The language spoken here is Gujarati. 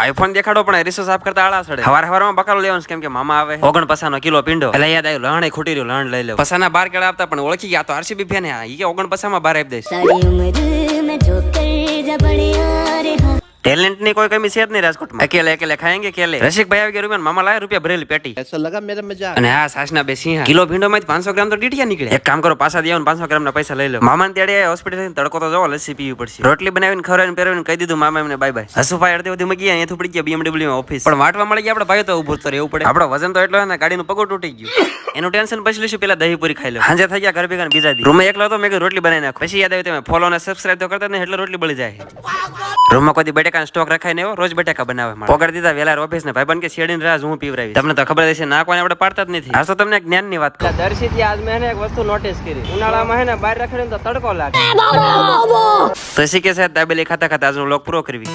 આઈફોન દેખાડો પણ રીસો સાફ કરતા આળા સડે. હવારમાં બકાલો લેવાનું કેમ કે મામા આવે 49 કિલો પીંડો. એટલે યાદ આવ્યું લહણે ખૂટી રહ્યું, લહણ લઈ લે. પસાના 12 કેળા આપતા પણ ઓળખી ગયા તો આરસીબી ફેન હે. ઈ કે 49 માં 12 આપી દઈશ. ટેલેન્ટ ની કોઈ કમી છે જ નહીં રાજકોટમાં. અકેલે ખાएंगे કેલે. રસિકભાઈ આવી ગયા રૂપિયા મામા લાયા રૂપિયા ભરેલી પેટી. ऐसा लगा मेरा मजाक. અને હા સાસના બે સિંહ કિલો ભીંડો માંથી 500 ગ્રામ તો ડીટીયા નીકળે. એક કામ કરો પાછા દેવાનું 500 ગ્રામ ના પૈસા લઈ લો. મામાને તેડે હોસ્પિટલ થી તડકો તો જવો, લસ્સી પીવી પડશે. રોટલી બનાવીને ખવડાવીને પહેરાવીને કહી દીધું મામા એમને બાય બાય. હસુભાઈ અડધી વધી મગી અહીંયા પડી ગયા BMW માં ઓફિસ. પણ વાટવા મળી ગયા આપણે ભાઈ તો ઉભું તો રહેવું પડે. આપણો વજન તો એટલો ને ગાડીનું પગો તૂટી ગયું. એનું ટેન્શન પછી લઈશું, પેલા દહીં પૂરી ખાઈ લો. સાંજે થઈ ગયા ઘર ભેગા બીજા દી રૂમમાં એકલો તો મેં રોટલી બનાવી નાખો. પછી યાદ આવ્યું તમે ફોલો અને સબસ્ક્રાઇબ તો કરતા ને એટલે રોટલી બળી જાય. રૂમમાં કોઈ બટેકાનો સ્ટોક રખાય ને એવો રોજ બટેકા બનાવે. પોગાડી દીધા વેલા ઓફિસ ને ભાઈબંધ કે શેડીને રાહ હું પીવરાવી. તમને તો ખબર હશે ના કોઈને આપણે પાડતા જ નથી. આ તો તમને જ્ઞાન ની વાત કરું. દર્શિત આજ મેં એક વસ્તુ નોટિસ કરી. ઉનાળામાં હે ને બહાર રાખીને તો તડકો લાગે. તો શીખે સાહેબ દાબેલી ખાતા ખાતા આજનો વ્લોગ પૂરો કરવી.